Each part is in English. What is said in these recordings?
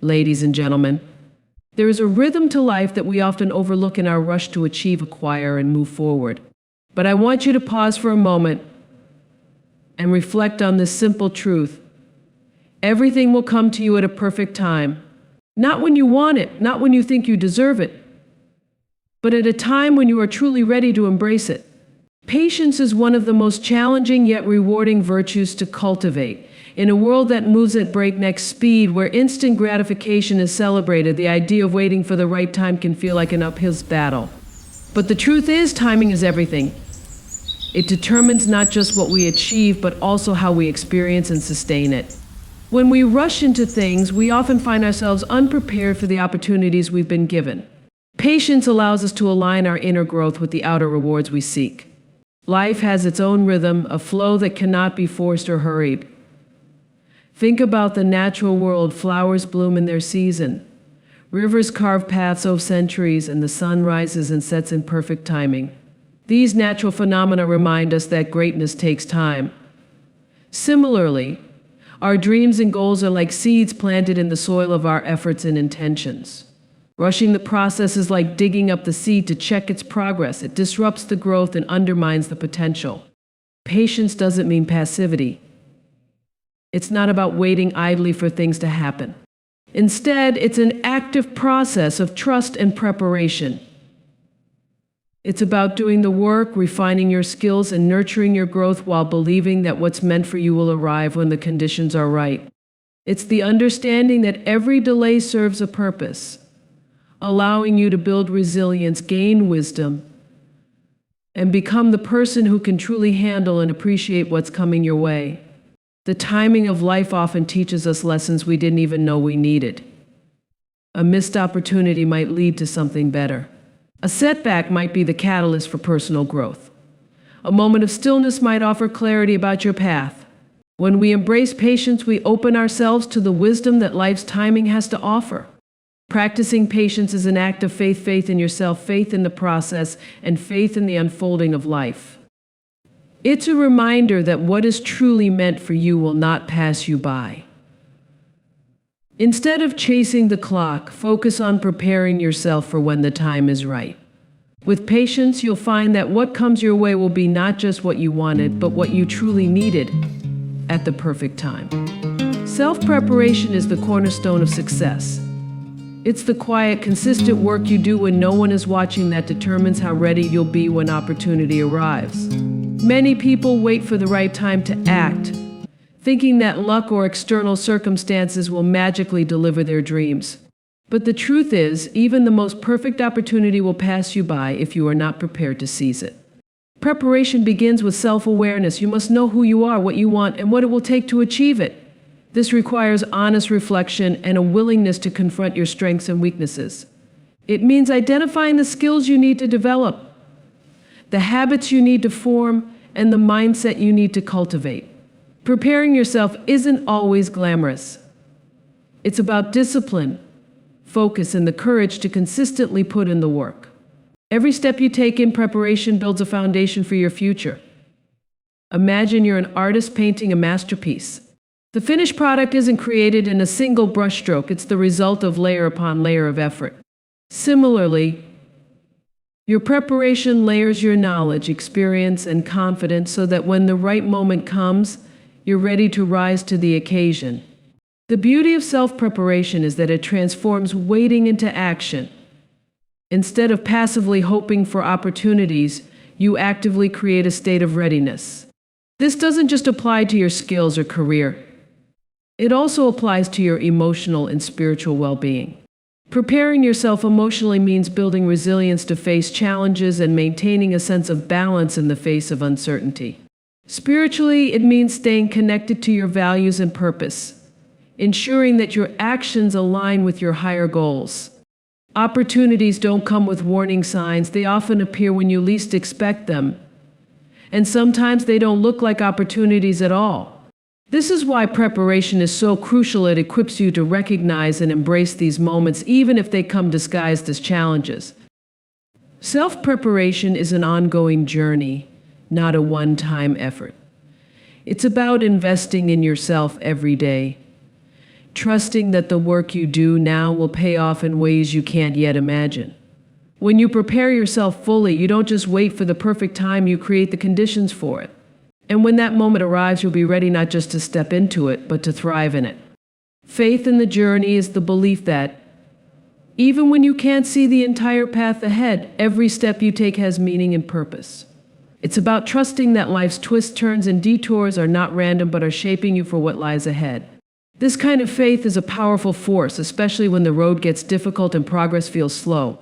Ladies and gentlemen, there is a rhythm to life that we often overlook in our rush to achieve, acquire, and move forward. But I want you to pause for a moment and reflect on this simple truth. Everything will come to you at a perfect time. Not when you want it, not when you think you deserve it, but at a time when you are truly ready to embrace it. Patience is one of the most challenging yet rewarding virtues to cultivate. In a world that moves at breakneck speed, where instant gratification is celebrated, the idea of waiting for the right time can feel like an uphill battle. But the truth is, timing is everything. It determines not just what we achieve, but also how we experience and sustain it. When we rush into things, we often find ourselves unprepared for the opportunities we've been given. Patience allows us to align our inner growth with the outer rewards we seek. Life has its own rhythm, a flow that cannot be forced or hurried. Think about the natural world. Flowers bloom in their season. Rivers carve paths of centuries, and the sun rises and sets in perfect timing. These natural phenomena remind us that greatness takes time. Similarly, our dreams and goals are like seeds planted in the soil of our efforts and intentions. Rushing the process is like digging up the seed to check its progress. It disrupts the growth and undermines the potential. Patience doesn't mean passivity. It's not about waiting idly for things to happen. Instead, it's an active process of trust and preparation. It's about doing the work, refining your skills, and nurturing your growth while believing that what's meant for you will arrive when the conditions are right. It's the understanding that every delay serves a purpose, allowing you to build resilience, gain wisdom, and become the person who can truly handle and appreciate what's coming your way. The timing of life often teaches us lessons we didn't even know we needed. A missed opportunity might lead to something better. A setback might be the catalyst for personal growth. A moment of stillness might offer clarity about your path. When we embrace patience, we open ourselves to the wisdom that life's timing has to offer. Practicing patience is an act of faith, faith in yourself, faith in the process, and faith in the unfolding of life. It's a reminder that what is truly meant for you will not pass you by. Instead of chasing the clock, focus on preparing yourself for when the time is right. With patience, you'll find that what comes your way will be not just what you wanted, but what you truly needed at the perfect time. Self-preparation is the cornerstone of success. It's the quiet, consistent work you do when no one is watching that determines how ready you'll be when opportunity arrives. Many people wait for the right time to act, thinking that luck or external circumstances will magically deliver their dreams. But the truth is, even the most perfect opportunity will pass you by if you are not prepared to seize it. Preparation begins with self-awareness. You must know who you are, what you want, and what it will take to achieve it. This requires honest reflection and a willingness to confront your strengths and weaknesses. It means identifying the skills you need to develop, the habits you need to form, and the mindset you need to cultivate. Preparing yourself isn't always glamorous. It's about discipline, focus, and the courage to consistently put in the work. Every step you take in preparation builds a foundation for your future. Imagine you're an artist painting a masterpiece. The finished product isn't created in a single brushstroke. It's the result of layer upon layer of effort. Similarly, your preparation layers your knowledge, experience, and confidence so that when the right moment comes, you're ready to rise to the occasion. The beauty of self-preparation is that it transforms waiting into action. Instead of passively hoping for opportunities, you actively create a state of readiness. This doesn't just apply to your skills or career. It also applies to your emotional and spiritual well-being. Preparing yourself emotionally means building resilience to face challenges and maintaining a sense of balance in the face of uncertainty. Spiritually, it means staying connected to your values and purpose, ensuring that your actions align with your higher goals. Opportunities don't come with warning signs. They often appear when you least expect them. And sometimes they don't look like opportunities at all. This is why preparation is so crucial. It equips you to recognize and embrace these moments, even if they come disguised as challenges. Self-preparation is an ongoing journey, not a one-time effort. It's about investing in yourself every day. trusting that the work you do now will pay off in ways you can't yet imagine. When you prepare yourself fully, you don't just wait for the perfect time, you create the conditions for it. And when that moment arrives, you'll be ready not just to step into it, but to thrive in it. Faith in the journey is the belief that, even when you can't see the entire path ahead, every step you take has meaning and purpose. It's about trusting that life's twists, turns, and detours are not random but are shaping you for what lies ahead. This kind of faith is a powerful force, especially when the road gets difficult and progress feels slow.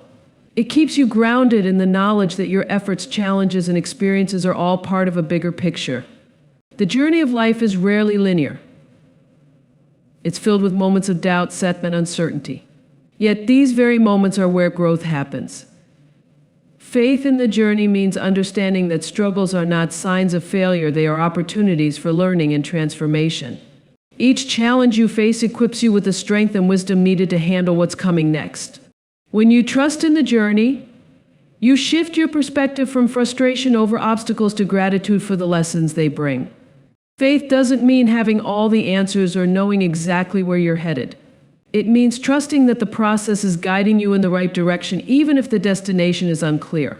It keeps you grounded in the knowledge that your efforts, challenges, and experiences are all part of a bigger picture. The journey of life is rarely linear. It's filled with moments of doubt, setback, and uncertainty. Yet these very moments are where growth happens. Faith in the journey means understanding that struggles are not signs of failure, they are opportunities for learning and transformation. Each challenge you face equips you with the strength and wisdom needed to handle what's coming next. When you trust in the journey, you shift your perspective from frustration over obstacles to gratitude for the lessons they bring. Faith doesn't mean having all the answers or knowing exactly where you're headed. It means trusting that the process is guiding you in the right direction, even if the destination is unclear.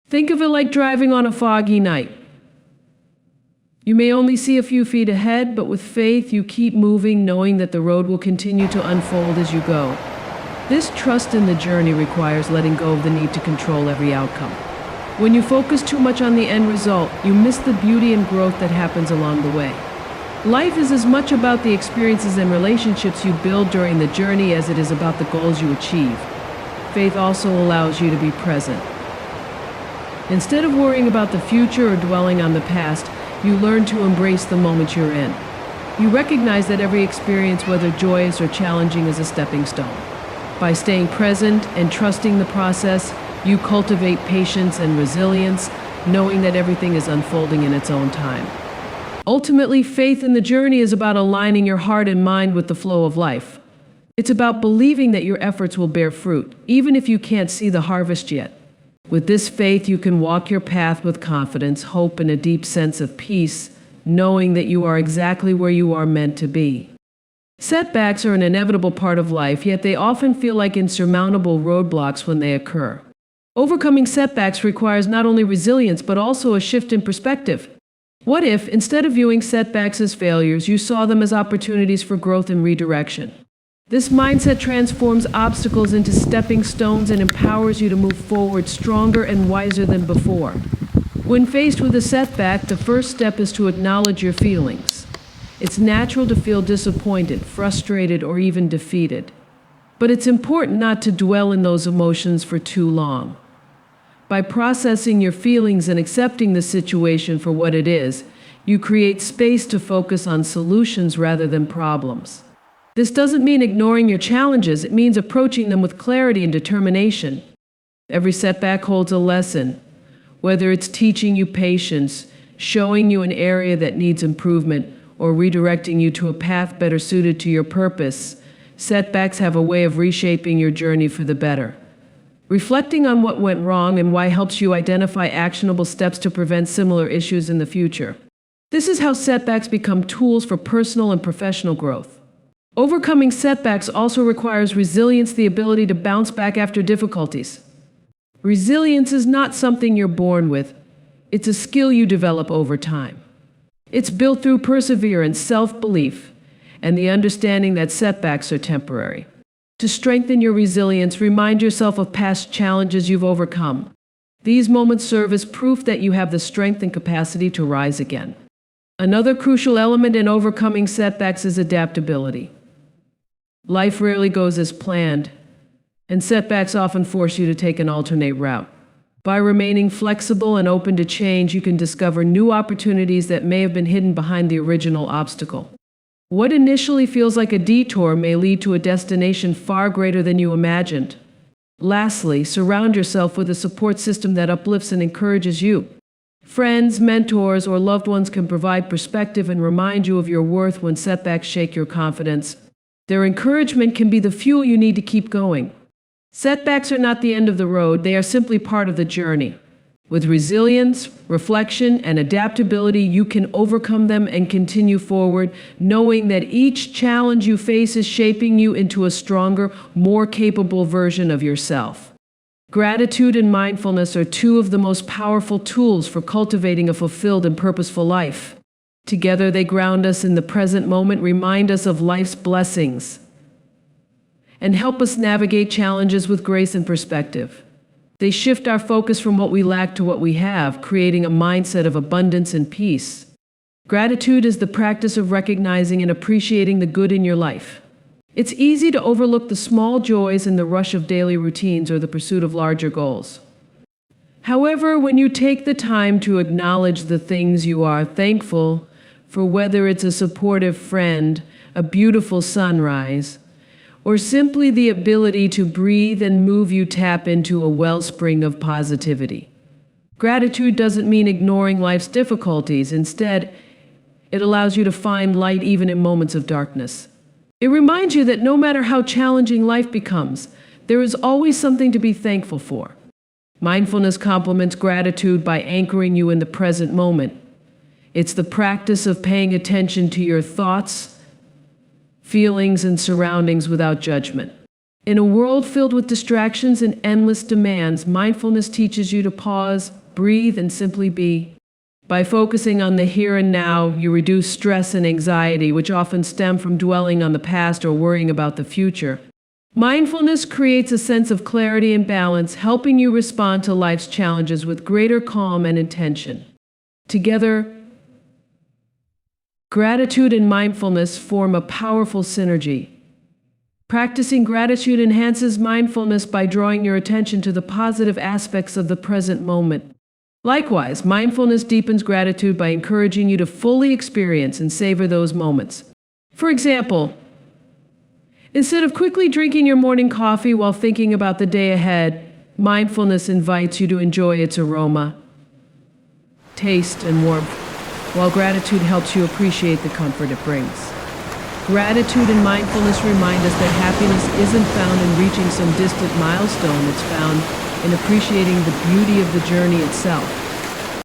Think of it like driving on a foggy night. You may only see a few feet ahead, but with faith, you keep moving, knowing that the road will continue to unfold as you go. This trust in the journey requires letting go of the need to control every outcome. When you focus too much on the end result, you miss the beauty and growth that happens along the way. Life is as much about the experiences and relationships you build during the journey as it is about the goals you achieve. Faith also allows you to be present. Instead of worrying about the future or dwelling on the past, you learn to embrace the moment you're in. You recognize that every experience, whether joyous or challenging, is a stepping stone. By staying present and trusting the process, you cultivate patience and resilience, knowing that everything is unfolding in its own time. Ultimately, faith in the journey is about aligning your heart and mind with the flow of life. It's about believing that your efforts will bear fruit, even if you can't see the harvest yet. With this faith, you can walk your path with confidence, hope, and a deep sense of peace, knowing that you are exactly where you are meant to be. Setbacks are an inevitable part of life, yet they often feel like insurmountable roadblocks when they occur. Overcoming setbacks requires not only resilience, but also a shift in perspective. What if, instead of viewing setbacks as failures, you saw them as opportunities for growth and redirection? This mindset transforms obstacles into stepping stones and empowers you to move forward stronger and wiser than before. When faced with a setback, the first step is to acknowledge your feelings. It's natural to feel disappointed, frustrated, or even defeated. But it's important not to dwell in those emotions for too long. By processing your feelings and accepting the situation for what it is, you create space to focus on solutions rather than problems. This doesn't mean ignoring your challenges, it means approaching them with clarity and determination. Every setback holds a lesson, whether it's teaching you patience, showing you an area that needs improvement, or redirecting you to a path better suited to your purpose. Setbacks have a way of reshaping your journey for the better. Reflecting on what went wrong and why helps you identify actionable steps to prevent similar issues in the future. This is how setbacks become tools for personal and professional growth. Overcoming setbacks also requires resilience, the ability to bounce back after difficulties. Resilience is not something you're born with. It's a skill you develop over time. It's built through perseverance, self-belief, and the understanding that setbacks are temporary. To strengthen your resilience, remind yourself of past challenges you've overcome. These moments serve as proof that you have the strength and capacity to rise again. Another crucial element in overcoming setbacks is adaptability. Life rarely goes as planned, and setbacks often force you to take an alternate route. By remaining flexible and open to change, you can discover new opportunities that may have been hidden behind the original obstacle. What initially feels like a detour may lead to a destination far greater than you imagined. Lastly, surround yourself with a support system that uplifts and encourages you. Friends, mentors, or loved ones can provide perspective and remind you of your worth when setbacks shake your confidence. Their encouragement can be the fuel you need to keep going. Setbacks are not the end of the road, they are simply part of the journey. With resilience, reflection, and adaptability, you can overcome them and continue forward, knowing that each challenge you face is shaping you into a stronger, more capable version of yourself. Gratitude and mindfulness are two of the most powerful tools for cultivating a fulfilled and purposeful life. Together, they ground us in the present moment, remind us of life's blessings, and help us navigate challenges with grace and perspective. They shift our focus from what we lack to what we have, creating a mindset of abundance and peace. Gratitude is the practice of recognizing and appreciating the good in your life. It's easy to overlook the small joys in the rush of daily routines or the pursuit of larger goals. However, when you take the time to acknowledge the things you are thankful for, whether it's a supportive friend, a beautiful sunrise, or simply the ability to breathe and move, you tap into a wellspring of positivity. Gratitude doesn't mean ignoring life's difficulties. Instead, it allows you to find light even in moments of darkness. It reminds you that no matter how challenging life becomes, there is always something to be thankful for. Mindfulness complements gratitude by anchoring you in the present moment. It's the practice of paying attention to your thoughts, feelings, and surroundings without judgment. In a world filled with distractions and endless demands, mindfulness teaches you to pause, breathe, and simply be. By focusing on the here and now, you reduce stress and anxiety, which often stem from dwelling on the past or worrying about the future. Mindfulness creates a sense of clarity and balance, helping you respond to life's challenges with greater calm and intention. Together, gratitude and mindfulness form a powerful synergy. Practicing gratitude enhances mindfulness by drawing your attention to the positive aspects of the present moment. Likewise, mindfulness deepens gratitude by encouraging you to fully experience and savor those moments. For example, instead of quickly drinking your morning coffee while thinking about the day ahead, mindfulness invites you to enjoy its aroma, taste, and warmth, while gratitude helps you appreciate the comfort it brings. Gratitude and mindfulness remind us that happiness isn't found in reaching some distant milestone. It's found in appreciating the beauty of the journey itself.